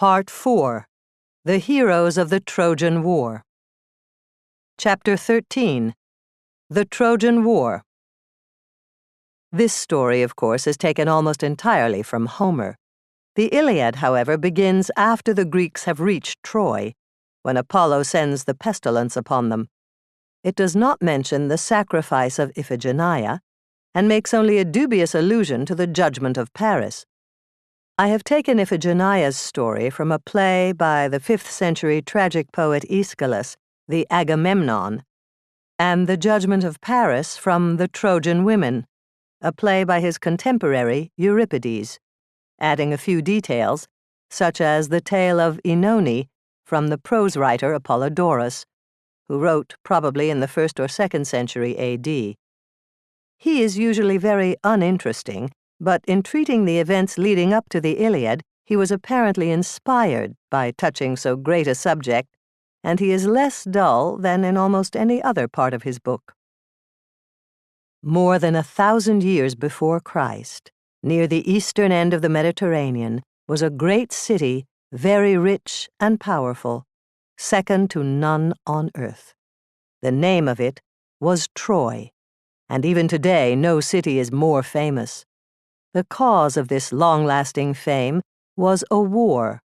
Part 4. The Heroes of the Trojan War. Chapter 13. The Trojan War. This story, of course, is taken almost entirely from Homer. The Iliad, however, begins after the Greeks have reached Troy, when Apollo sends the pestilence upon them. It does not mention the sacrifice of Iphigenia, and makes only a dubious allusion to the judgment of Paris. I have taken Iphigenia's story from a play by the 5th century tragic poet Aeschylus, the Agamemnon, and the judgment of Paris from the Trojan Women, a play by his contemporary Euripides, adding a few details, such as the tale of Oenone from the prose writer Apollodorus, who wrote probably in the 1st or 2nd century A.D. He is usually very uninteresting, but in treating the events leading up to the Iliad, he was apparently inspired by touching so great a subject, and he is less dull than in almost any other part of his book. More than 1,000 years before Christ, near the eastern end of the Mediterranean, was a great city, very rich and powerful, second to none on earth. The name of it was Troy, and even today no city is more famous. The cause of this long-lasting fame was a war,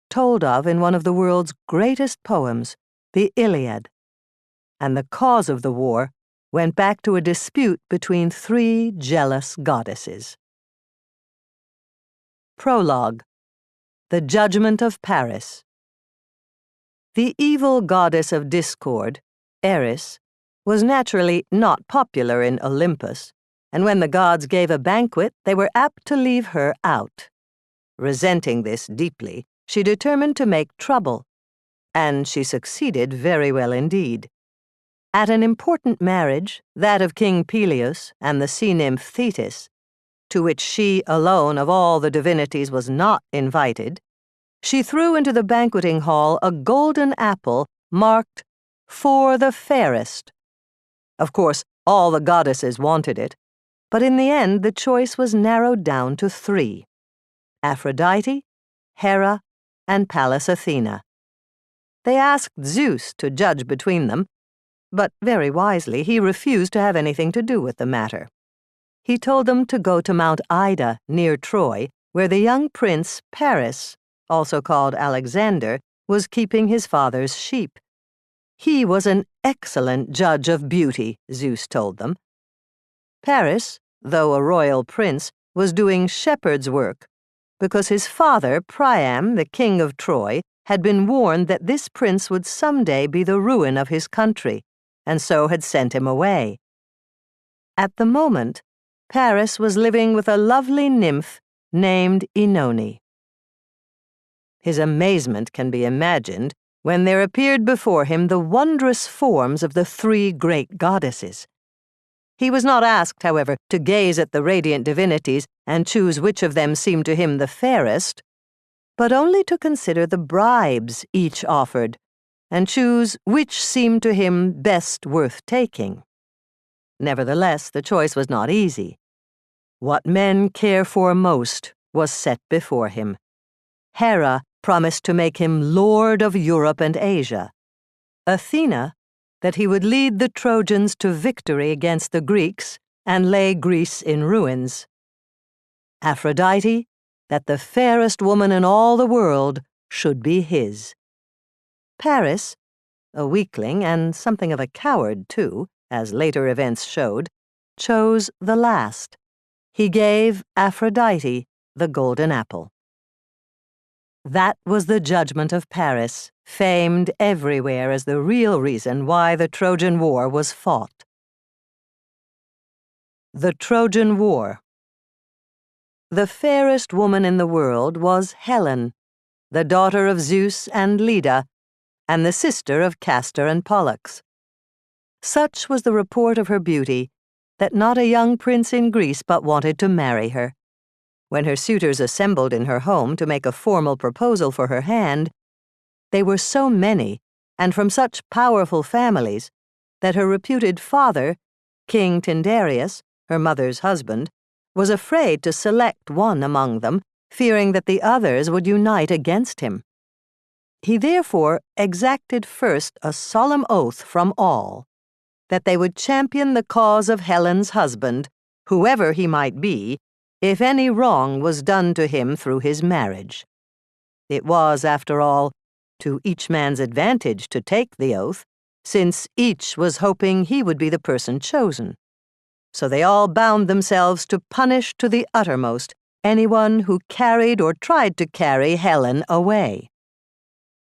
told of in one of the world's greatest poems, the Iliad. And the cause of the war went back to a dispute between 3 jealous goddesses. Prologue. The Judgment of Paris. The evil goddess of discord, Eris, was naturally not popular in Olympus, and when the gods gave a banquet, they were apt to leave her out. Resenting this deeply, she determined to make trouble, and she succeeded very well indeed. At an important marriage, that of King Peleus and the sea-nymph Thetis, to which she alone of all the divinities was not invited, she threw into the banqueting hall a golden apple marked, "For the fairest." Of course, all the goddesses wanted it, but in the end the choice was narrowed down to 3: Aphrodite, Hera, and Pallas Athena. They asked Zeus to judge between them, but very wisely he refused to have anything to do with the matter. He told them to go to Mount Ida near Troy, where the young prince Paris, also called Alexander, was keeping his father's sheep. He was an excellent judge of beauty, Zeus told them. Paris, though a royal prince, was doing shepherd's work, because his father, Priam, the king of Troy, had been warned that this prince would someday be the ruin of his country, and so had sent him away. At the moment, Paris was living with a lovely nymph named Oenone. His amazement can be imagined when there appeared before him the wondrous forms of the 3 great goddesses. He was not asked, however, to gaze at the radiant divinities and choose which of them seemed to him the fairest, but only to consider the bribes each offered, and choose which seemed to him best worth taking. Nevertheless, the choice was not easy. What men care for most was set before him. Hera promised to make him Lord of Europe and Asia. Athena, that he would lead the Trojans to victory against the Greeks and lay Greece in ruins. Aphrodite, that the fairest woman in all the world should be his. Paris, a weakling and something of a coward too, as later events showed, chose the last. He gave Aphrodite the golden apple. That was the judgment of Paris, famed everywhere as the real reason why the Trojan War was fought. The Trojan War. The fairest woman in the world was Helen, the daughter of Zeus and Leda, and the sister of Castor and Pollux. Such was the report of her beauty that not a young prince in Greece but wanted to marry her. When her suitors assembled in her home to make a formal proposal for her hand, they were so many, and from such powerful families, that her reputed father, King Tyndareus, her mother's husband, was afraid to select one among them fearing that the others would unite against him. He therefore exacted first a solemn oath from all that they would champion the cause of Helen's husband, whoever he might be, if any wrong was done to him through his marriage. It was, after all, to each man's advantage to take the oath, since each was hoping he would be the person chosen. So they all bound themselves to punish to the uttermost anyone who carried or tried to carry Helen away.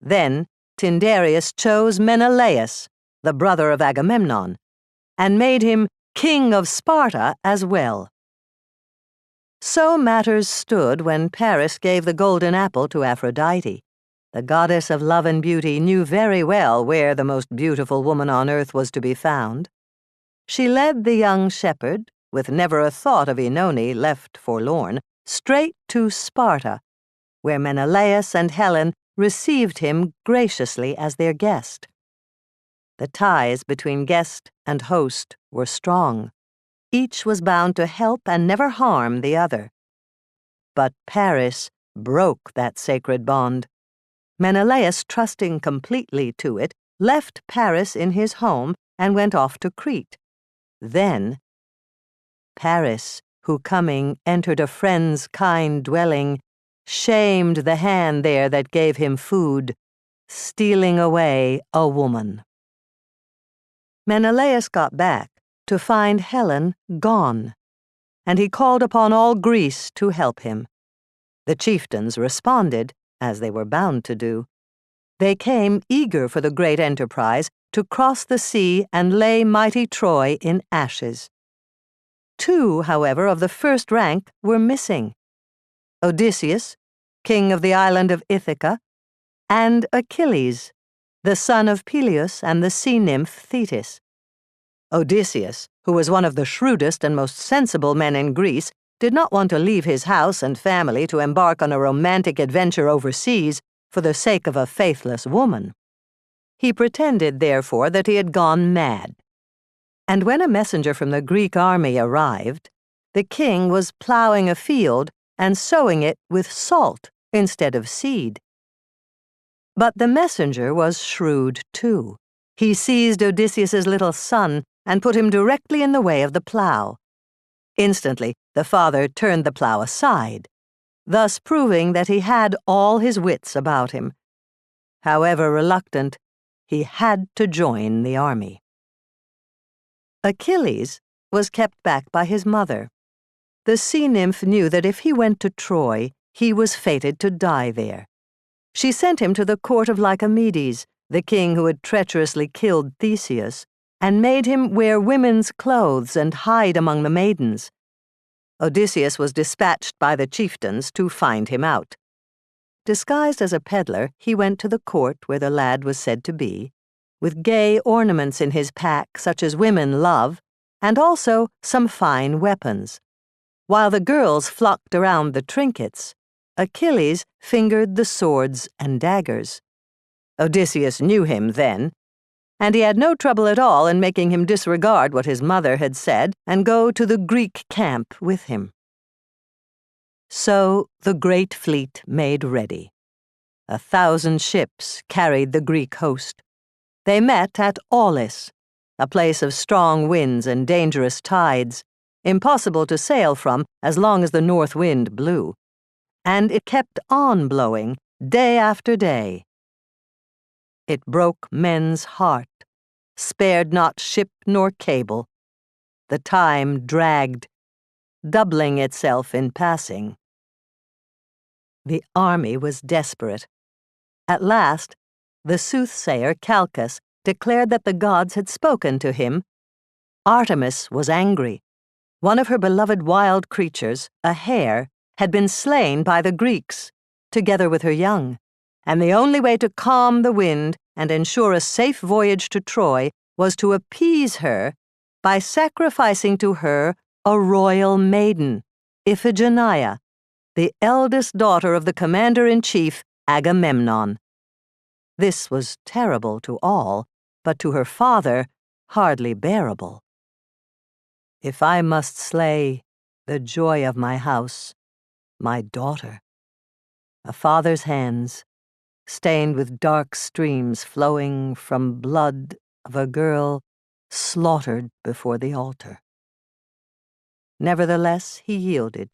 Then Tyndareus chose Menelaus, the brother of Agamemnon, and made him king of Sparta as well. So matters stood when Paris gave the golden apple to Aphrodite. The goddess of love and beauty knew very well where the most beautiful woman on earth was to be found. She led the young shepherd, with never a thought of Oenone left forlorn, straight to Sparta, where Menelaus and Helen received him graciously as their guest. The ties between guest and host were strong. Each was bound to help and never harm the other. But Paris broke that sacred bond. Menelaus, trusting completely to it, left Paris in his home and went off to Crete. Then Paris, who coming entered a friend's kind dwelling, shamed the hand there that gave him food, stealing away a woman. Menelaus got back to find Helen gone, and he called upon all Greece to help him. The chieftains responded, as they were bound to do. They came eager for the great enterprise to cross the sea and lay mighty Troy in ashes. 2, however, of the first rank were missing: Odysseus, king of the island of Ithaca, and Achilles, the son of Peleus and the sea nymph Thetis. Odysseus, who was one of the shrewdest and most sensible men in Greece, did not want to leave his house and family to embark on a romantic adventure overseas for the sake of a faithless woman. He pretended, therefore, that he had gone mad. And when a messenger from the Greek army arrived, the king was plowing a field and sowing it with salt instead of seed. But the messenger was shrewd, too. He seized Odysseus's little son and put him directly in the way of the plow. Instantly, the father turned the plow aside, thus proving that he had all his wits about him. However reluctant, he had to join the army. Achilles was kept back by his mother. The sea nymph knew that if he went to Troy, he was fated to die there. She sent him to the court of Lycomedes, the king who had treacherously killed Theseus, and made him wear women's clothes and hide among the maidens. Odysseus was dispatched by the chieftains to find him out. Disguised as a peddler, he went to the court where the lad was said to be, with gay ornaments in his pack such as women love, and also some fine weapons. While the girls flocked around the trinkets, Achilles fingered the swords and daggers. Odysseus knew him then, and he had no trouble at all in making him disregard what his mother had said and go to the Greek camp with him. So the great fleet made ready. 1,000 ships carried the Greek host. They met at Aulis, a place of strong winds and dangerous tides, impossible to sail from as long as the north wind blew. And it kept on blowing day after day. It broke men's heart, spared not ship nor cable. The time dragged, doubling itself in passing. The army was desperate. At last, the soothsayer Calchas declared that the gods had spoken to him. Artemis was angry. One of her beloved wild creatures, a hare, had been slain by the Greeks, together with her young, and the only way to calm the wind and ensure a safe voyage to Troy was to appease her by sacrificing to her a royal maiden, Iphigenia, the eldest daughter of the commander-in-chief, Agamemnon. This was terrible to all, but to her father, hardly bearable. "If I must slay the joy of my house, my daughter. A father's hands, stained with dark streams flowing from blood of a girl slaughtered before the altar. Nevertheless, he yielded.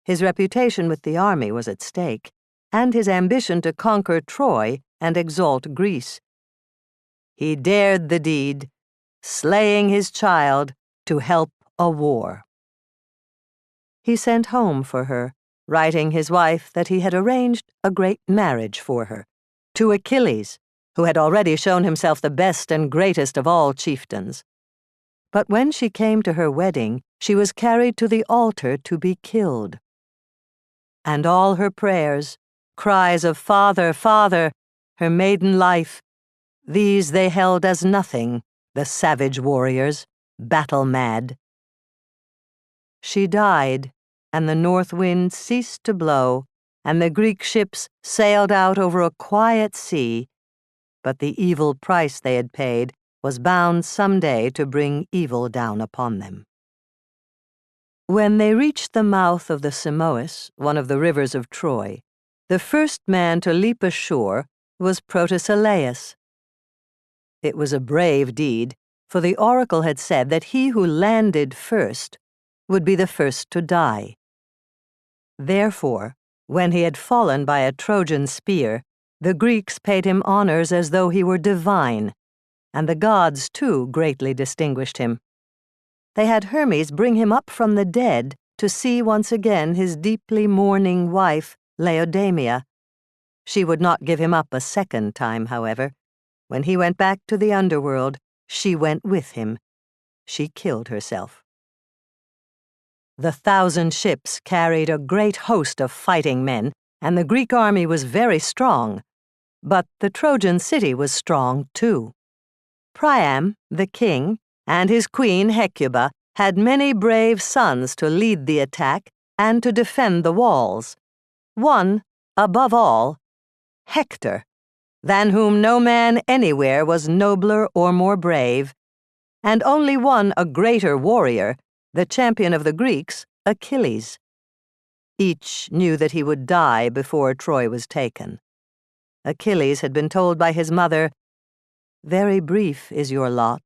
His reputation with the army was at stake, and his ambition to conquer Troy and exalt Greece. He dared the deed, slaying his child to help a war. He sent home for her, writing his wife that he had arranged a great marriage for her, to Achilles, who had already shown himself the best and greatest of all chieftains. But when she came to her wedding, she was carried to the altar to be killed. And all her prayers, cries of "Father, Father," her maiden life, these they held as nothing, the savage warriors, battle-mad. She died, and the north wind ceased to blow, and the Greek ships sailed out over a quiet sea, but the evil price they had paid was bound someday to bring evil down upon them. When they reached the mouth of the Simois, one of the rivers of Troy, the first man to leap ashore was Patroclus. It was a brave deed, for the oracle had said that he who landed first would be the first to die. Therefore, when he had fallen by a Trojan spear, the Greeks paid him honors as though he were divine, and the gods, too, greatly distinguished him. They had Hermes bring him up from the dead to see once again his deeply mourning wife, Laodamia. She would not give him up a second time, however. When he went back to the underworld, she went with him. She killed herself. The 1,000 ships carried a great host of fighting men, and the Greek army was very strong. But the Trojan city was strong, too. Priam, the king, and his queen Hecuba had many brave sons to lead the attack and to defend the walls. One, above all, Hector, than whom no man anywhere was nobler or more brave, and only one a greater warrior, the champion of the Greeks, Achilles. Each knew that he would die before Troy was taken. Achilles had been told by his mother, "Very brief is your lot.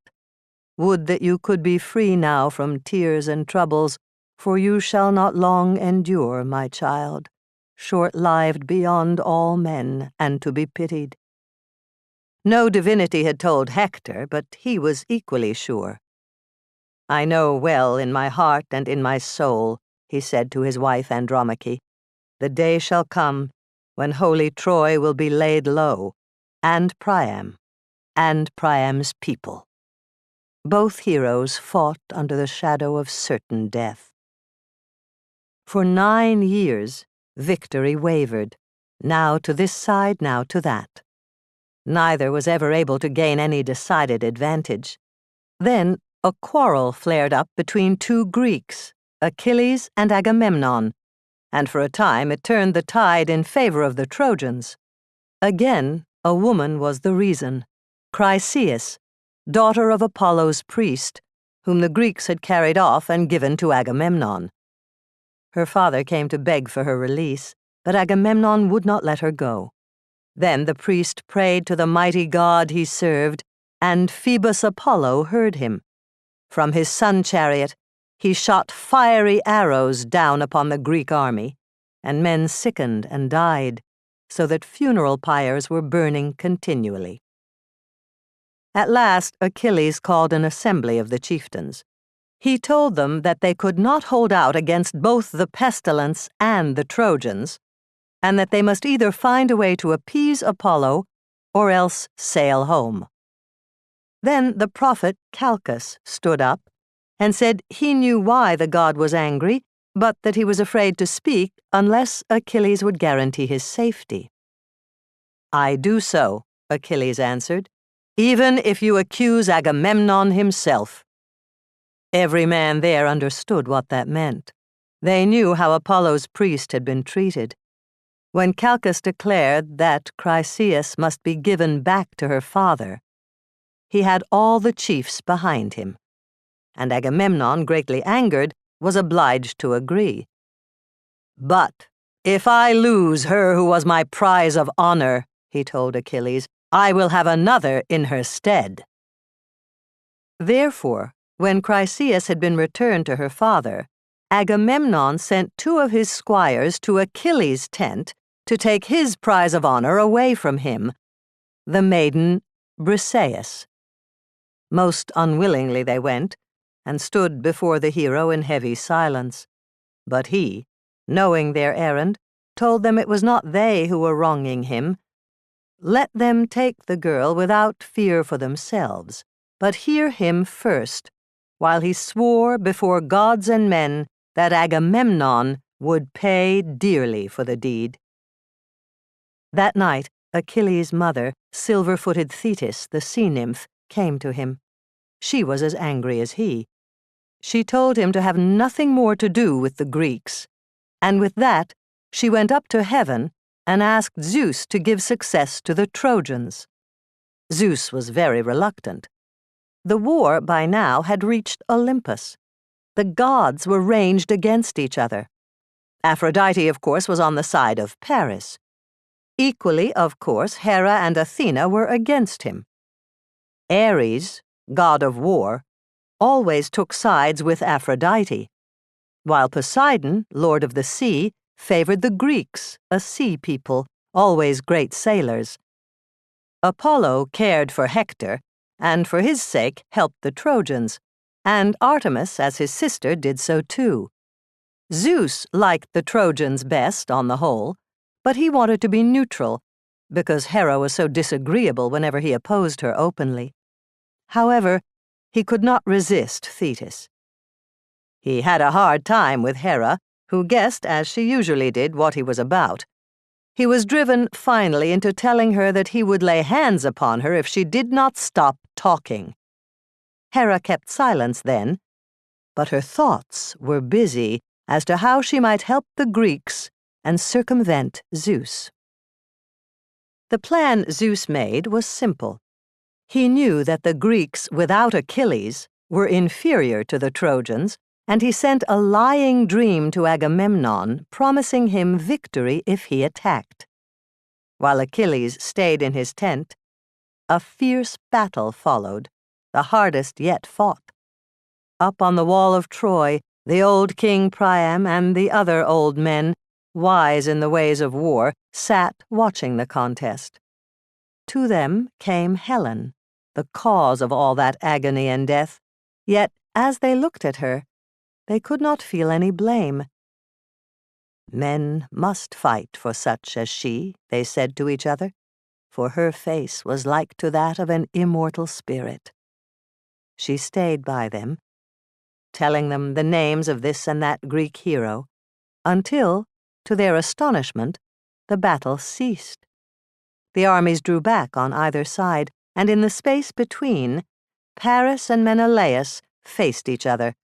Would that you could be free now from tears and troubles, for you shall not long endure, my child, short-lived beyond all men, and to be pitied." No divinity had told Hector, but he was equally sure. "I know well in my heart and in my soul," he said to his wife Andromache, "the day shall come when holy Troy will be laid low, and Priam's people." Both heroes fought under the shadow of certain death. For 9 years, victory wavered, now to this side, now to that. Neither was ever able to gain any decided advantage. Then a quarrel flared up between 2 Greeks, Achilles and Agamemnon, and for a time it turned the tide in favor of the Trojans. Again, a woman was the reason, Chryseis, daughter of Apollo's priest, whom the Greeks had carried off and given to Agamemnon. Her father came to beg for her release, but Agamemnon would not let her go. Then the priest prayed to the mighty god he served, and Phoebus Apollo heard him. From his sun chariot, he shot fiery arrows down upon the Greek army, and men sickened and died, so that funeral pyres were burning continually. At last, Achilles called an assembly of the chieftains. He told them that they could not hold out against both the pestilence and the Trojans, and that they must either find a way to appease Apollo or else sail home. Then the prophet Calchas stood up and said he knew why the god was angry, but that he was afraid to speak unless Achilles would guarantee his safety. "I do so," Achilles answered, "even if you accuse Agamemnon himself." Every man there understood what that meant. They knew how Apollo's priest had been treated. When Calchas declared that Chryseis must be given back to her father, he had all the chiefs behind him, and Agamemnon, greatly angered, was obliged to agree. But "If I lose her who was my prize of honor," he told Achilles, "I will have another in her stead." Therefore, when Chryseis had been returned to her father, Agamemnon sent 2 of his squires to Achilles' tent to take his prize of honor away from him, the maiden Briseis. Most unwillingly they went, and stood before the hero in heavy silence. But he, knowing their errand, told them it was not they who were wronging him. Let them take the girl without fear for themselves, but hear him first, while he swore before gods and men that Agamemnon would pay dearly for the deed. That night, Achilles' mother, silver-footed Thetis, the sea-nymph, came to him. She was as angry as he. She told him to have nothing more to do with the Greeks, and with that she went up to heaven and asked Zeus to give success to the Trojans. Zeus was very reluctant. The war, by now, had reached Olympus. The gods were ranged against each other. Aphrodite, of course, was on the side of Paris. Equally, of course, Hera and Athena were against him. Ares, god of war, always took sides with Aphrodite, while Poseidon, lord of the sea, favored the Greeks, a sea people, always great sailors. Apollo cared for Hector, and for his sake helped the Trojans, and Artemis, as his sister, did so too. Zeus liked the Trojans best on the whole, but he wanted to be neutral, because Hera was so disagreeable whenever he opposed her openly. However, he could not resist Thetis. He had a hard time with Hera, who guessed, as she usually did, what he was about. He was driven finally into telling her that he would lay hands upon her if she did not stop talking. Hera kept silence then, but her thoughts were busy as to how she might help the Greeks and circumvent Zeus. The plan Zeus made was simple. He knew that the Greeks without Achilles were inferior to the Trojans, and he sent a lying dream to Agamemnon, promising him victory if he attacked. While Achilles stayed in his tent, a fierce battle followed, the hardest yet fought. Up on the wall of Troy, the old King Priam and the other old men, wise in the ways of war, sat watching the contest. To them came Helen, the cause of all that agony and death, yet as they looked at her, they could not feel any blame. "Men must fight for such as she," they said to each other, for her face was like to that of an immortal spirit. She stayed by them, telling them the names of this and that Greek hero, until, to their astonishment, the battle ceased. The armies drew back on either side, and in the space between, Paris and Menelaus faced each other.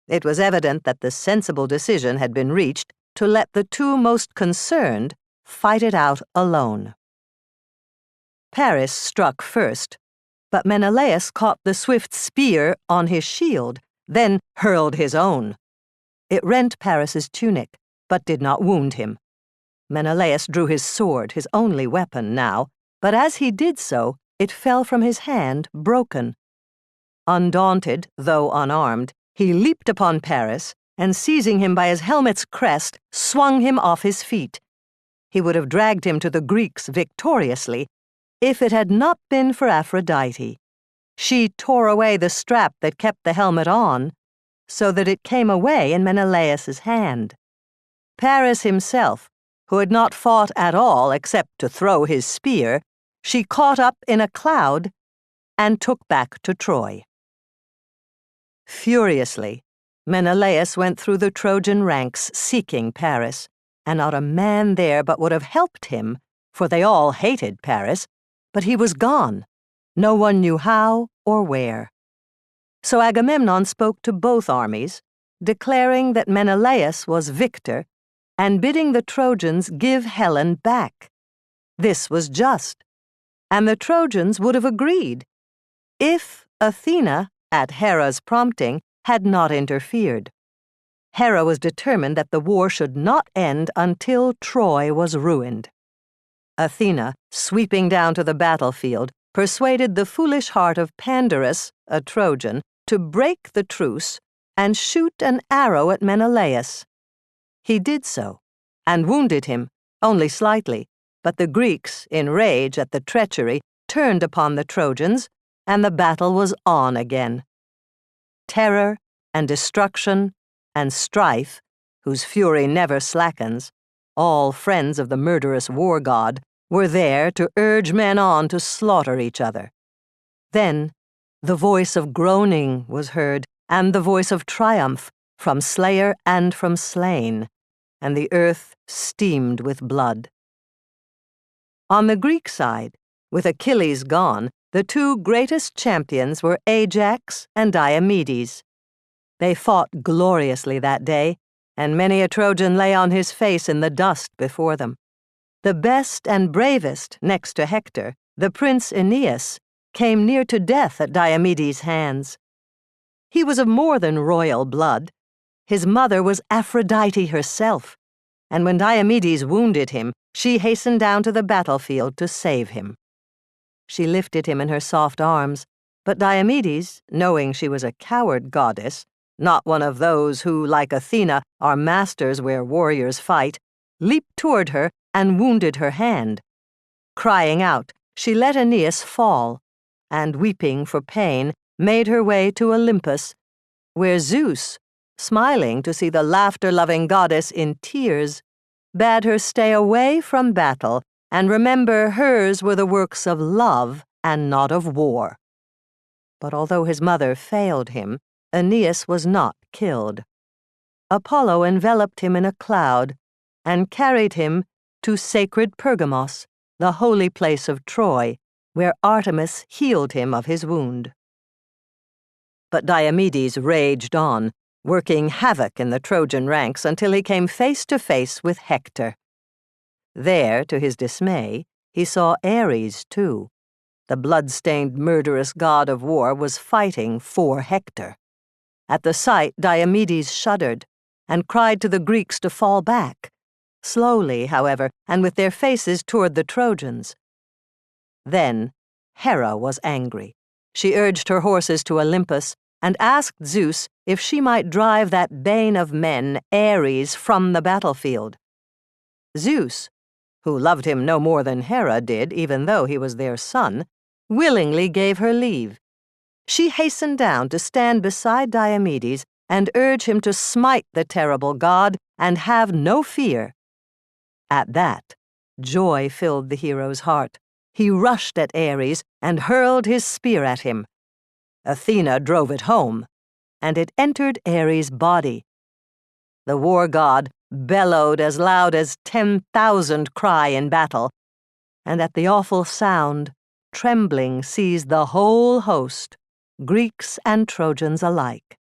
It was evident that the sensible decision had been reached to let the 2 most concerned fight it out alone. Paris struck first, but Menelaus caught the swift spear on his shield, then hurled his own. It rent Paris's tunic, but did not wound him. Menelaus drew his sword, his only weapon now, but as he did so, it fell from his hand, broken. Undaunted, though unarmed, he leaped upon Paris, and seizing him by his helmet's crest, swung him off his feet. He would have dragged him to the Greeks victoriously, if it had not been for Aphrodite. She tore away the strap that kept the helmet on, so that it came away in Menelaus's hand. Paris himself, who had not fought at all except to throw his spear, she caught up in a cloud and took back to Troy. Furiously, Menelaus went through the Trojan ranks seeking Paris, and not a man there but would have helped him, for they all hated Paris, but he was gone. No one knew how or where. So Agamemnon spoke to both armies, declaring that Menelaus was victor and bidding the Trojans give Helen back. This was just, and the Trojans would have agreed, if Athena, at Hera's prompting, had not interfered. Hera was determined that the war should not end until Troy was ruined. Athena, sweeping down to the battlefield, persuaded the foolish heart of Pandarus, a Trojan, to break the truce and shoot an arrow at Menelaus. He did so, and wounded him, only slightly, but the Greeks, in rage at the treachery, turned upon the Trojans, and the battle was on again. Terror and destruction and strife, whose fury never slackens, all friends of the murderous war god, were there to urge men on to slaughter each other. Then the voice of groaning was heard, and the voice of triumph, from slayer and from slain, and the earth steamed with blood. On the Greek side, with Achilles gone, the two greatest champions were Ajax and Diomedes. They fought gloriously that day, and many a Trojan lay on his face in the dust before them. The best and bravest, next to Hector, the prince Aeneas, came near to death at Diomedes' hands. He was of more than royal blood. His mother was Aphrodite herself, and when Diomedes wounded him, she hastened down to the battlefield to save him. She lifted him in her soft arms, but Diomedes, knowing she was a coward goddess, not one of those who, like Athena, are masters where warriors fight, leaped toward her and wounded her hand. Crying out, she let Aeneas fall, and weeping for pain, made her way to Olympus, where Zeus, smiling to see the laughter-loving goddess in tears, bade her stay away from battle and remember hers were the works of love and not of war. But although his mother failed him, Aeneas was not killed. Apollo enveloped him in a cloud and carried him to sacred Pergamos, the holy place of Troy, where Artemis healed him of his wound. But Diomedes raged on, working havoc in the Trojan ranks until he came face to face with Hector. There, to his dismay, he saw Ares, too. The blood-stained, murderous god of war was fighting for Hector. At the sight, Diomedes shuddered and cried to the Greeks to fall back, slowly, however, and with their faces toward the Trojans. Then Hera was angry. She urged her horses to Olympus and asked Zeus if she might drive that bane of men, Ares, from the battlefield. Zeus, who loved him no more than Hera did, even though he was their son, willingly gave her leave. She hastened down to stand beside Diomedes and urge him to smite the terrible god and have no fear. At that, joy filled the hero's heart. He rushed at Ares and hurled his spear at him. Athena drove it home, and it entered Ares' body. The war god bellowed as loud as 10,000 cry in battle, and at the awful sound, trembling seized the whole host, Greeks and Trojans alike.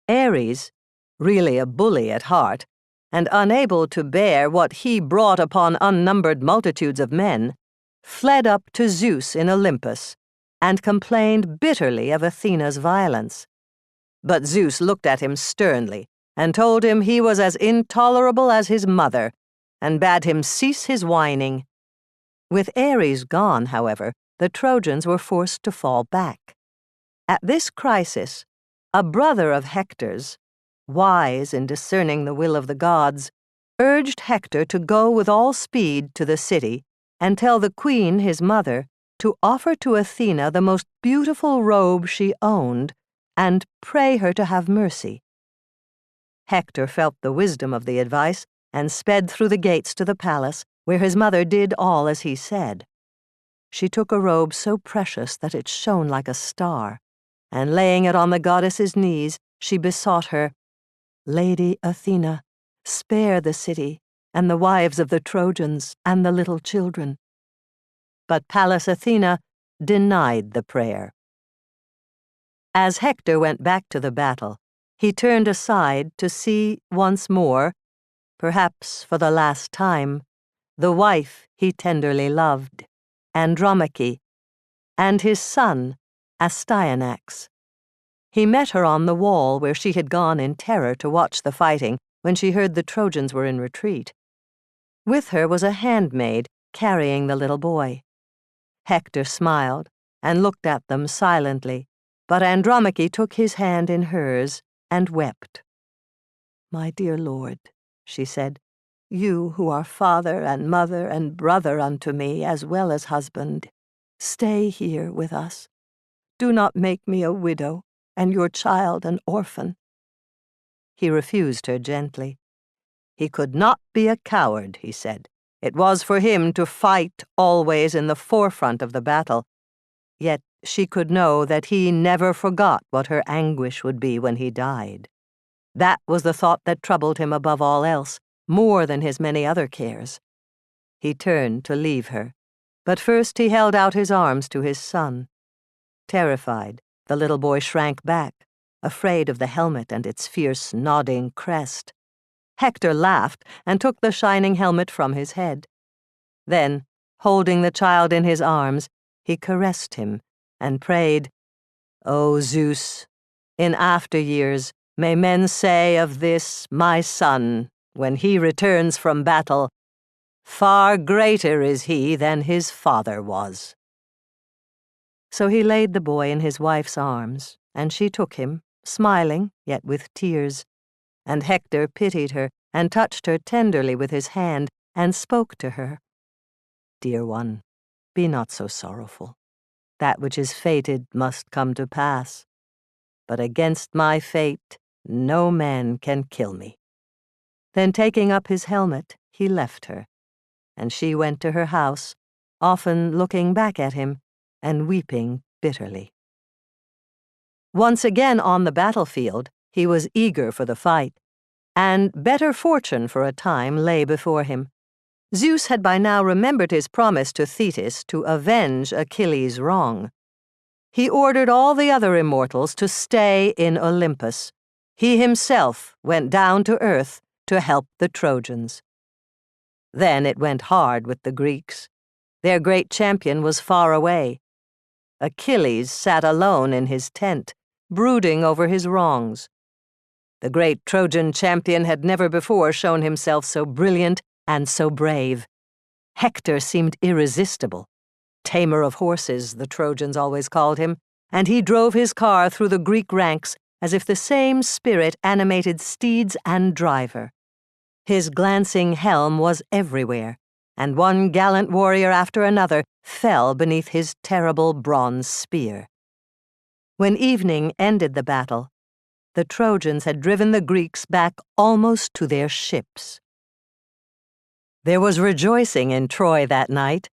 Ares, really a bully at heart, and unable to bear what he brought upon unnumbered multitudes of men, fled up to Zeus in Olympus and complained bitterly of Athena's violence. But Zeus looked at him sternly and told him he was as intolerable as his mother, and bade him cease his whining. With Ares gone, however, the Trojans were forced to fall back. At this crisis, a brother of Hector's, wise in discerning the will of the gods, urged Hector to go with all speed to the city and tell the queen, his mother, to offer to Athena the most beautiful robe she owned and pray her to have mercy. Hector felt the wisdom of the advice and sped through the gates to the palace, where his mother did all as he said. She took a robe so precious that it shone like a star, and laying it on the goddess's knees, she besought her, "Lady Athena, spare the city and the wives of the Trojans and the little children." But Pallas Athena denied the prayer. As Hector went back to the battle, he turned aside to see once more, perhaps for the last time, the wife he tenderly loved, Andromache, and his son, Astyanax. He met her on the wall where she had gone in terror to watch the fighting when she heard the Trojans were in retreat. With her was a handmaid carrying the little boy. Hector smiled and looked at them silently, but Andromache took his hand in hers and wept. "My dear lord," she said, "you who are father and mother and brother unto me as well as husband, stay here with us. Do not make me a widow and your child an orphan." He refused her gently. He could not be a coward, he said. It was for him to fight always in the forefront of the battle. Yet she could know that he never forgot what her anguish would be when he died. That was the thought that troubled him above all else, more than his many other cares. He turned to leave her, but first he held out his arms to his son. Terrified, the little boy shrank back, afraid of the helmet and its fierce, nodding crest. Hector laughed and took the shining helmet from his head. Then, holding the child in his arms, he caressed him and prayed, "O Zeus, in after years may men say of this, my son, when he returns from battle, 'Far greater is he than his father was.'" So he laid the boy in his wife's arms, and she took him, smiling, yet with tears. And Hector pitied her and touched her tenderly with his hand and spoke to her. "Dear one, be not so sorrowful. That which is fated must come to pass. But against my fate no man can kill me." Then taking up his helmet, he left her, and she went to her house, often looking back at him and weeping bitterly. Once again on the battlefield, he was eager for the fight, and better fortune for a time lay before him. Zeus had by now remembered his promise to Thetis to avenge Achilles' wrong. He ordered all the other immortals to stay in Olympus. He himself went down to earth to help the Trojans. Then it went hard with the Greeks. Their great champion was far away. Achilles sat alone in his tent, brooding over his wrongs. The great Trojan champion had never before shown himself so brilliant and so brave. Hector seemed irresistible. Tamer of horses, the Trojans always called him, and he drove his car through the Greek ranks as if the same spirit animated steeds and driver. His glancing helm was everywhere, and one gallant warrior after another fell beneath his terrible bronze spear. When evening ended the battle, the Trojans had driven the Greeks back almost to their ships. There was rejoicing in Troy that night,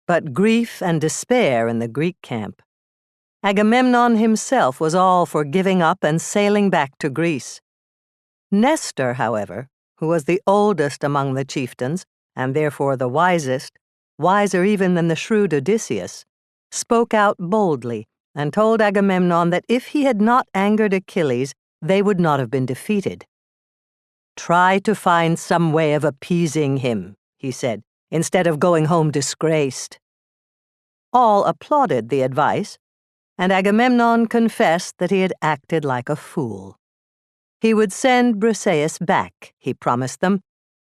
but grief and despair in the Greek camp. Agamemnon himself was all for giving up and sailing back to Greece. Nestor, however, who was the oldest among the chieftains, and therefore the wisest, wiser even than the shrewd Odysseus, spoke out boldly and told Agamemnon that if he had not angered Achilles, they would not have been defeated. "Try to find some way of appeasing him," he said, "instead of going home disgraced." All applauded the advice, and Agamemnon confessed that he had acted like a fool. He would send Briseis back, he promised them,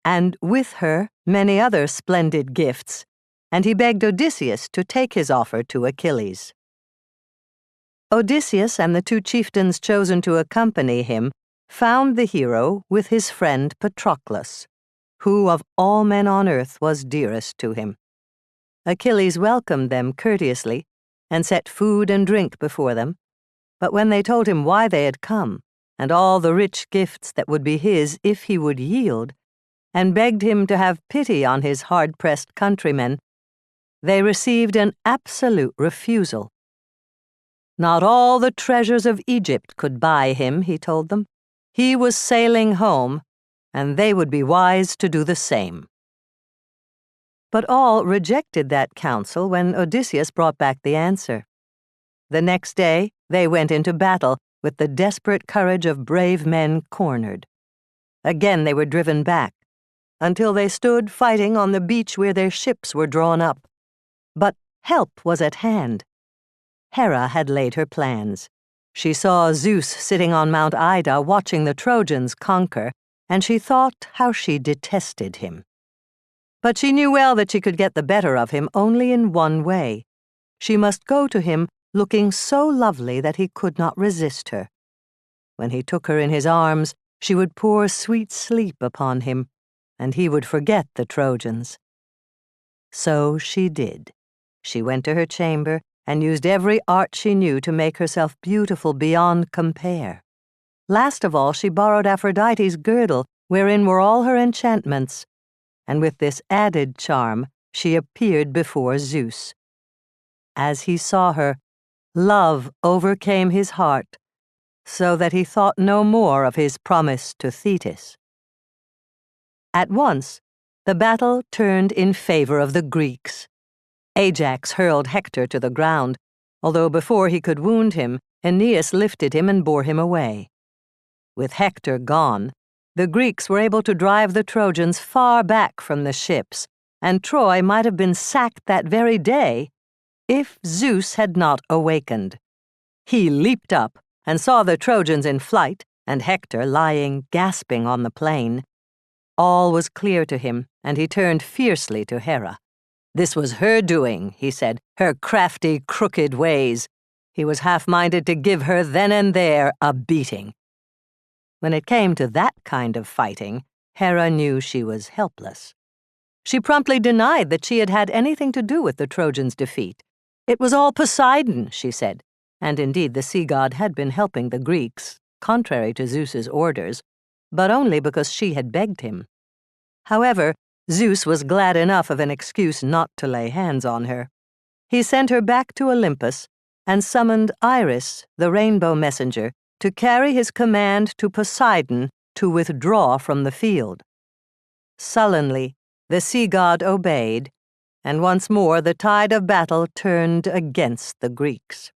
and with her many other splendid gifts, and he begged Odysseus to take his offer to Achilles. Odysseus and the two chieftains chosen to accompany him found the hero with his friend Patroclus, who of all men on earth was dearest to him. Achilles welcomed them courteously and set food and drink before them, but when they told him why they had come and all the rich gifts that would be his if he would yield, and begged him to have pity on his hard-pressed countrymen, they received an absolute refusal. Not all the treasures of Egypt could buy him, he told them. He was sailing home, and they would be wise to do the same. But all rejected that counsel when Odysseus brought back the answer. The next day, they went into battle with the desperate courage of brave men cornered. Again they were driven back, until they stood fighting on the beach where their ships were drawn up. But help was at hand. Hera had laid her plans. She saw Zeus sitting on Mount Ida watching the Trojans conquer, and she thought how she detested him. But she knew well that she could get the better of him only in one way. She must go to him looking so lovely that he could not resist her. When he took her in his arms, she would pour sweet sleep upon him, and he would forget the Trojans. So she did. She went to her chamber and used every art she knew to make herself beautiful beyond compare. Last of all, she borrowed Aphrodite's girdle, wherein were all her enchantments, and with this added charm, she appeared before Zeus. As he saw her, love overcame his heart, so that he thought no more of his promise to Thetis. At once, the battle turned in favor of the Greeks. Ajax hurled Hector to the ground, although before he could wound him, Aeneas lifted him and bore him away. With Hector gone, the Greeks were able to drive the Trojans far back from the ships, and Troy might have been sacked that very day if Zeus had not awakened. He leaped up and saw the Trojans in flight and Hector lying gasping on the plain. All was clear to him, and he turned fiercely to Hera. This was her doing, he said, her crafty, crooked ways. He was half-minded to give her then and there a beating. When it came to that kind of fighting, Hera knew she was helpless. She promptly denied that she had had anything to do with the Trojans' defeat. It was all Poseidon, she said, and indeed the sea god had been helping the Greeks, contrary to Zeus's orders, but only because she had begged him. However, Zeus was glad enough of an excuse not to lay hands on her. He sent her back to Olympus and summoned Iris, the rainbow messenger, to carry his command to Poseidon to withdraw from the field. Sullenly, the sea god obeyed, and once more the tide of battle turned against the Greeks.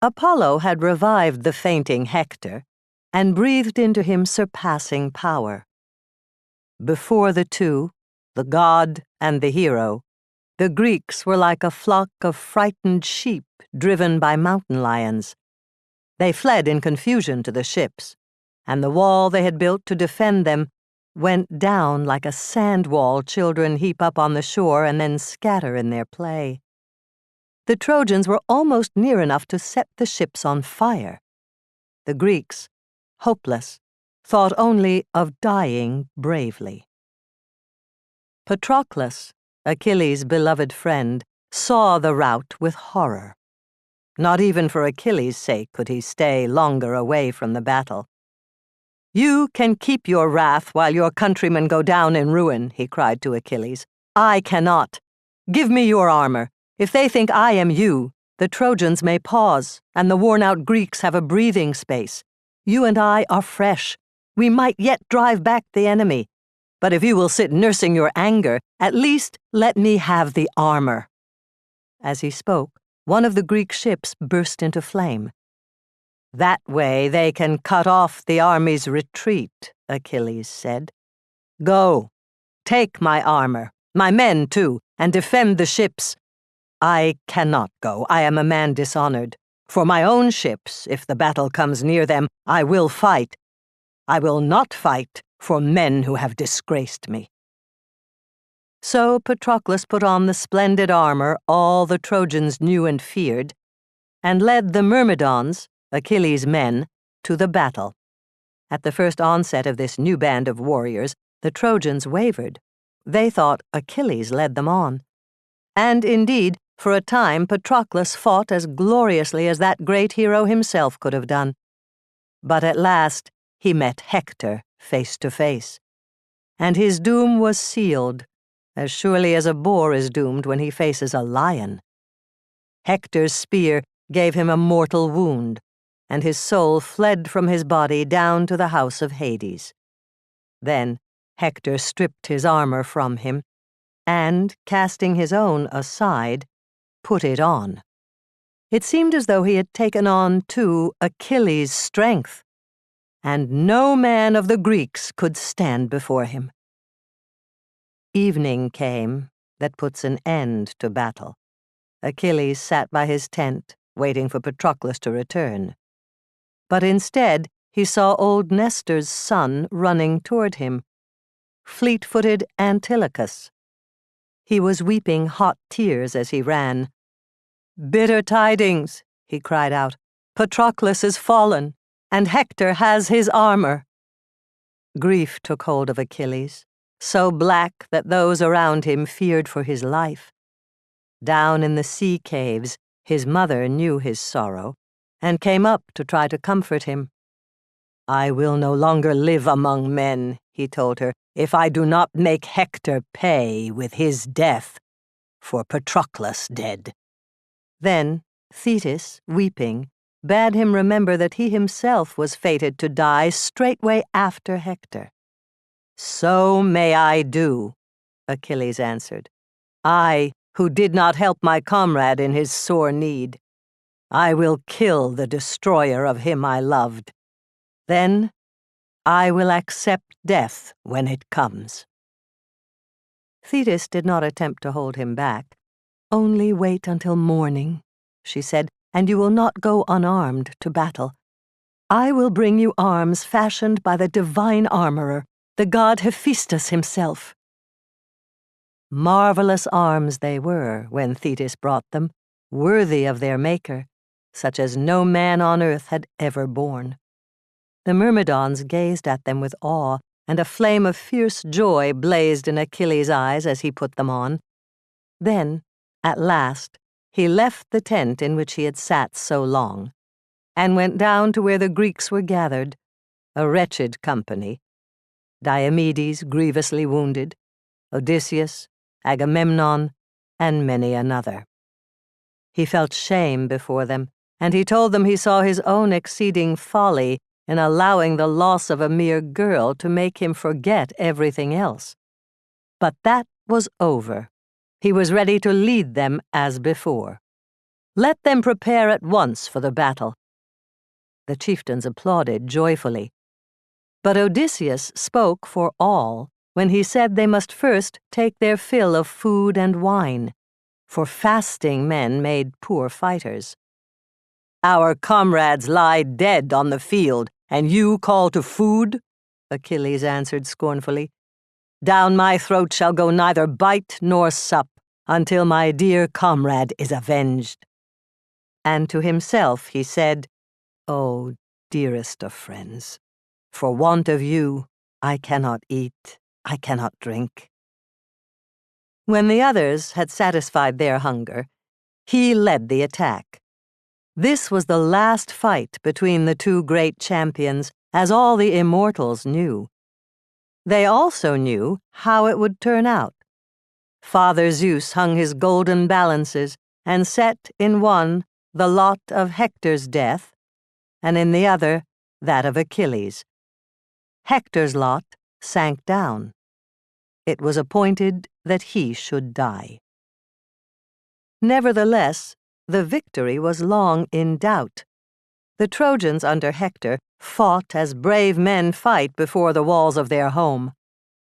Apollo had revived the fainting Hector and breathed into him surpassing power. Before the two, the god and the hero, the Greeks were like a flock of frightened sheep driven by mountain lions. They fled in confusion to the ships, and the wall they had built to defend them went down like a sand wall children heap up on the shore and then scatter in their play. The Trojans were almost near enough to set the ships on fire. The Greeks, hopeless, thought only of dying bravely. Patroclus, Achilles' beloved friend, saw the rout with horror. Not even for Achilles' sake could he stay longer away from the battle. "You can keep your wrath while your countrymen go down in ruin," he cried to Achilles. "I cannot. Give me your armor. If they think I am you, the Trojans may pause, and the worn-out Greeks have a breathing space. You and I are fresh. We might yet drive back the enemy. But if you will sit nursing your anger, at least let me have the armor." As he spoke, one of the Greek ships burst into flame. "That way they can cut off the army's retreat," Achilles said. "Go, take my armor, my men too, and defend the ships. I cannot go. I am a man dishonored. For my own ships, if the battle comes near them, I will fight. I will not fight for men who have disgraced me." So Patroclus put on the splendid armor all the Trojans knew and feared, and led the Myrmidons, Achilles' men, to the battle. At the first onset of this new band of warriors, the Trojans wavered. They thought Achilles led them on. And indeed, for a time Patroclus fought as gloriously as that great hero himself could have done. But at last he met Hector face to face, and his doom was sealed, as surely as a boar is doomed when he faces a lion. Hector's spear gave him a mortal wound, and his soul fled from his body down to the house of Hades. Then Hector stripped his armor from him, and, casting his own aside, put it on. It seemed as though he had taken on, too, Achilles' strength, and no man of the Greeks could stand before him. Evening came that puts an end to battle. Achilles sat by his tent, waiting for Patroclus to return. But instead, he saw old Nestor's son running toward him, fleet-footed Antilochus. He was weeping hot tears as he ran. "Bitter tidings," he cried out. "Patroclus is fallen, and Hector has his armor." Grief took hold of Achilles, so black that those around him feared for his life. Down in the sea caves, his mother knew his sorrow, and came up to try to comfort him. "I will no longer live among men," he told her, "if I do not make Hector pay with his death for Patroclus dead." Then Thetis, weeping, bade him remember that he himself was fated to die straightway after Hector. "So may I do," Achilles answered. "I, who did not help my comrade in his sore need. I will kill the destroyer of him I loved. Then I will accept death when it comes." Thetis did not attempt to hold him back. "Only wait until morning," she said, "and you will not go unarmed to battle. I will bring you arms fashioned by the divine armorer, the god Hephaestus himself." Marvelous arms they were when Thetis brought them, worthy of their maker, such as no man on earth had ever borne. The Myrmidons gazed at them with awe, and a flame of fierce joy blazed in Achilles' eyes as he put them on. Then, at last, he left the tent in which he had sat so long, and went down to where the Greeks were gathered, a wretched company: Diomedes grievously wounded, Odysseus, Agamemnon, and many another. He felt shame before them, and he told them he saw his own exceeding folly in allowing the loss of a mere girl to make him forget everything else. But that was over. He was ready to lead them as before. Let them prepare at once for the battle. The chieftains applauded joyfully. But Odysseus spoke for all when he said they must first take their fill of food and wine, for fasting men made poor fighters. "Our comrades lie dead on the field, and you call to food?" Achilles answered scornfully. "Down my throat shall go neither bite nor sup until my dear comrade is avenged." And to himself he said, "O dearest of friends, for want of you I cannot eat, I cannot drink." When the others had satisfied their hunger, he led the attack. This was the last fight between the two great champions, as all the immortals knew. They also knew how it would turn out. Father Zeus hung his golden balances and set in one the lot of Hector's death, and in the other that of Achilles. Hector's lot sank down. It was appointed that he should die. Nevertheless, the victory was long in doubt. The Trojans under Hector fought as brave men fight before the walls of their home.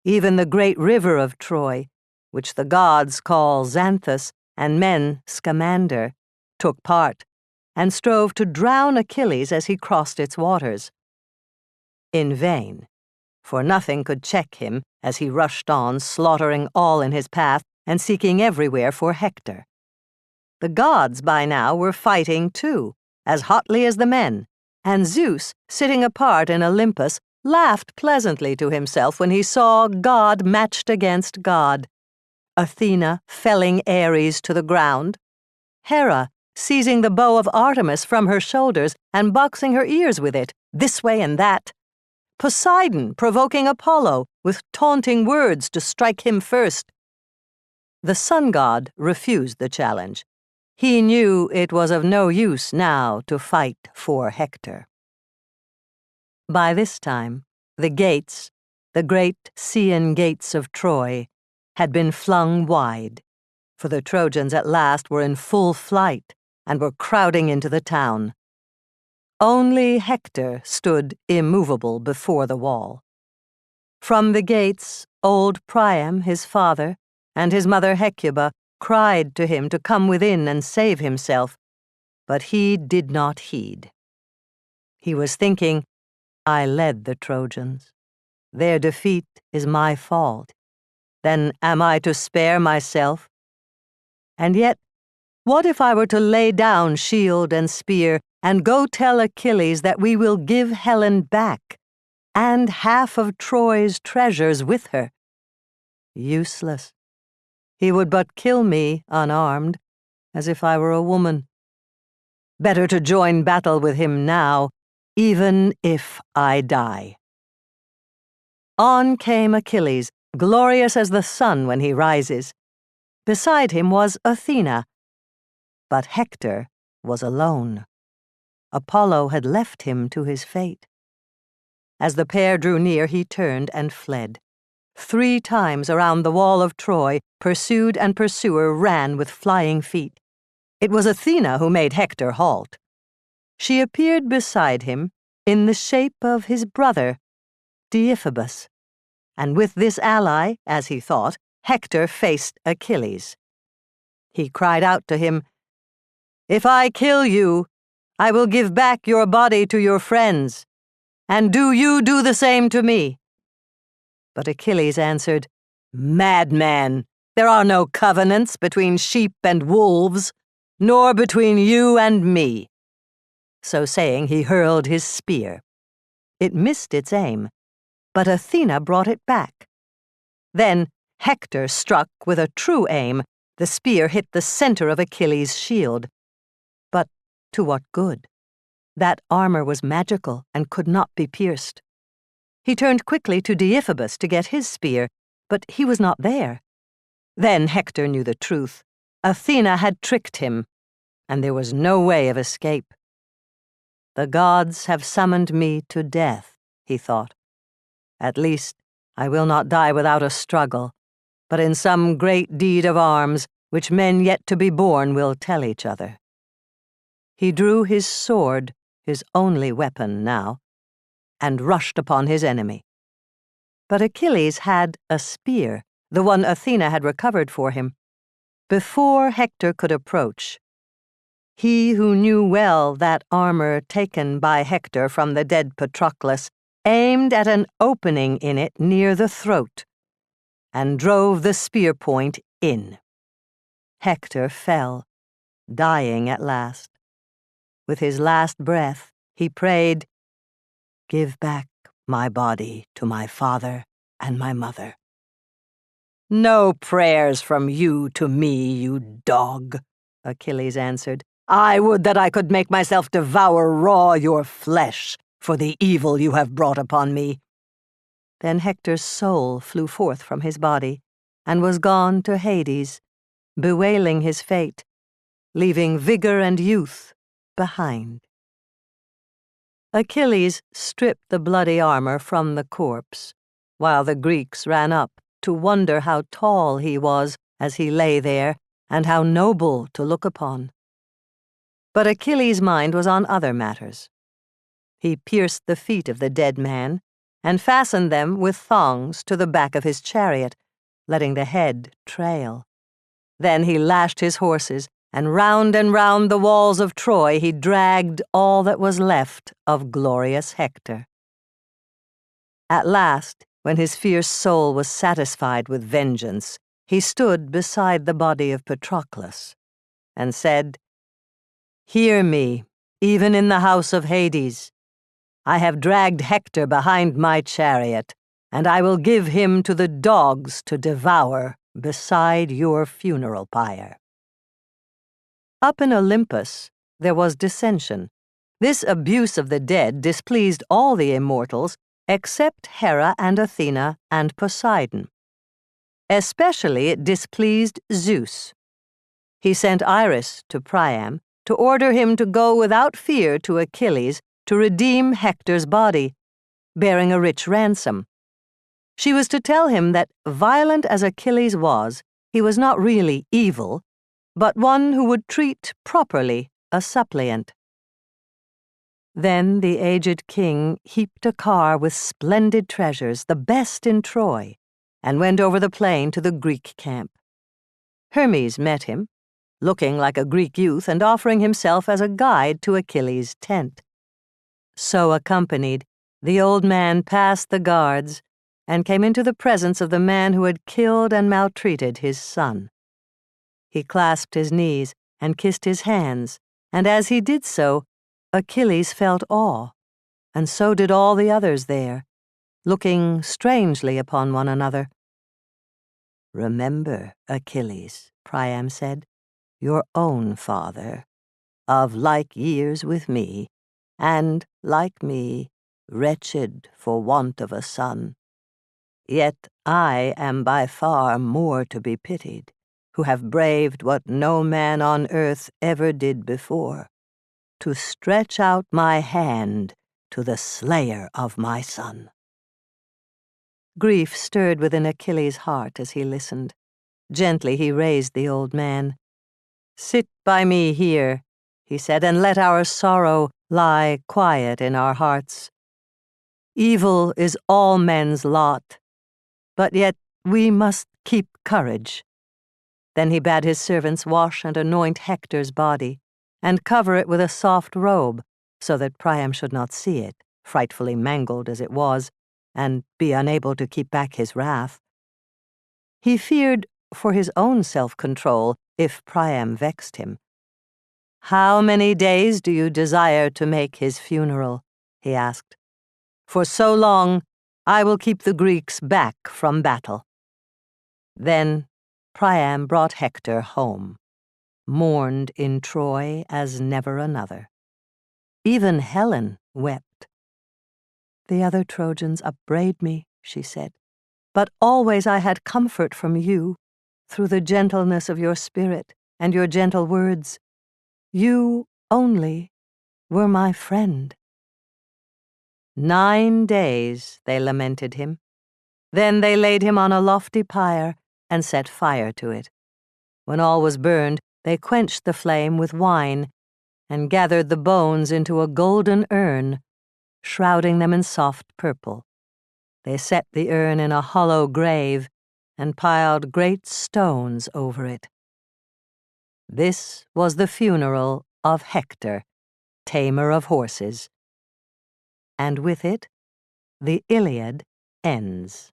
Even the great river of Troy, which the gods call Xanthus and men Scamander, took part, and strove to drown Achilles as he crossed its waters. In vain, for nothing could check him as he rushed on, slaughtering all in his path and seeking everywhere for Hector. The gods by now were fighting too, as hotly as the men, and Zeus, sitting apart in Olympus, laughed pleasantly to himself when he saw God matched against God. Athena felling Ares to the ground, Hera seizing the bow of Artemis from her shoulders and boxing her ears with it, this way and that, Poseidon provoking Apollo with taunting words to strike him first. The sun god refused the challenge. He knew it was of no use now to fight for Hector. By this time, the gates, the great Scaean gates of Troy, had been flung wide, for the Trojans at last were in full flight and were crowding into the town. Only Hector stood immovable before the wall. From the gates, old Priam, his father, and his mother Hecuba cried to him to come within and save himself, but he did not heed. He was thinking, I led the Trojans. Their defeat is my fault. Then am I to spare myself? And yet, what if I were to lay down shield and spear and go tell Achilles that we will give Helen back, and half of Troy's treasures with her? Useless. He would but kill me unarmed, as if I were a woman. Better to join battle with him now, even if I die. On came Achilles, glorious as the sun when he rises. Beside him was Athena, but Hector was alone. Apollo had left him to his fate. As the pair drew near, he turned and fled. 3 times around the wall of Troy, pursued and pursuer ran with flying feet. It was Athena who made Hector halt. She appeared beside him in the shape of his brother, Deiphobus, and with this ally, as he thought, Hector faced Achilles. He cried out to him, "If I kill you, I will give back your body to your friends, and do you do the same to me?" But Achilles answered, "Madman, there are no covenants between sheep and wolves, nor between you and me." So saying, he hurled his spear. It missed its aim, but Athena brought it back. Then Hector struck with a true aim. The spear hit the center of Achilles' shield. But to what good? That armor was magical and could not be pierced. He turned quickly to Deiphobus to get his spear, but he was not there. Then Hector knew the truth. Athena had tricked him, and there was no way of escape. The gods have summoned me to death, he thought. At least I will not die without a struggle, but in some great deed of arms which men yet to be born will tell each other. He drew his sword, his only weapon now, and rushed upon his enemy. But Achilles had a spear, the one Athena had recovered for him. Before Hector could approach, he who knew well that armor taken by Hector from the dead Patroclus aimed at an opening in it near the throat, and drove the spear point in. Hector fell, dying at last. With his last breath, he prayed, "Give back my body to my father and my mother." "No prayers from you to me, you dog," Achilles answered. "I would that I could make myself devour raw your flesh for the evil you have brought upon me." Then Hector's soul flew forth from his body and was gone to Hades, bewailing his fate, leaving vigor and youth behind. Achilles stripped the bloody armor from the corpse, while the Greeks ran up to wonder how tall he was as he lay there, and how noble to look upon. But Achilles' mind was on other matters. He pierced the feet of the dead man and fastened them with thongs to the back of his chariot, letting the head trail. Then he lashed his horses, and round the walls of Troy he dragged all that was left of glorious Hector. At last, when his fierce soul was satisfied with vengeance, he stood beside the body of Patroclus and said, "Hear me, even in the house of Hades. I have dragged Hector behind my chariot, and I will give him to the dogs to devour beside your funeral pyre." Up in Olympus, there was dissension. This abuse of the dead displeased all the immortals except Hera and Athena and Poseidon. Especially it displeased Zeus. He sent Iris to Priam to order him to go without fear to Achilles to redeem Hector's body, bearing a rich ransom. She was to tell him that, violent as Achilles was, he was not really evil, but one who would treat properly a suppliant. Then the aged king heaped a car with splendid treasures, the best in Troy, and went over the plain to the Greek camp. Hermes met him, looking like a Greek youth and offering himself as a guide to Achilles' tent. So accompanied, the old man passed the guards and came into the presence of the man who had killed and maltreated his son. He clasped his knees and kissed his hands, and as he did so, Achilles felt awe, and so did all the others there, looking strangely upon one another. "Remember, Achilles," Priam said, "your own father, of like years with me, and, like me, wretched for want of a son. Yet I am by far more to be pitied, who have braved what no man on earth ever did before, to stretch out my hand to the slayer of my son." Grief stirred within Achilles' heart as he listened. Gently he raised the old man. "Sit by me here," he said, "and let our sorrow lie quiet in our hearts. Evil is all men's lot, but yet we must keep courage." Then he bade his servants wash and anoint Hector's body, and cover it with a soft robe, so that Priam should not see it, frightfully mangled as it was, and be unable to keep back his wrath. He feared for his own self-control if Priam vexed him. "How many days do you desire to make his funeral?" he asked. "For so long, I will keep the Greeks back from battle." Then Priam brought Hector home, mourned in Troy as never another. Even Helen wept. "The other Trojans upbraid me," she said, "but always I had comfort from you, through the gentleness of your spirit and your gentle words. You only were my friend." 9 days they lamented him. Then they laid him on a lofty pyre and set fire to it. When all was burned, they quenched the flame with wine and gathered the bones into a golden urn, shrouding them in soft purple. They set the urn in a hollow grave and piled great stones over it. This was the funeral of Hector, tamer of horses. And with it, the Iliad ends.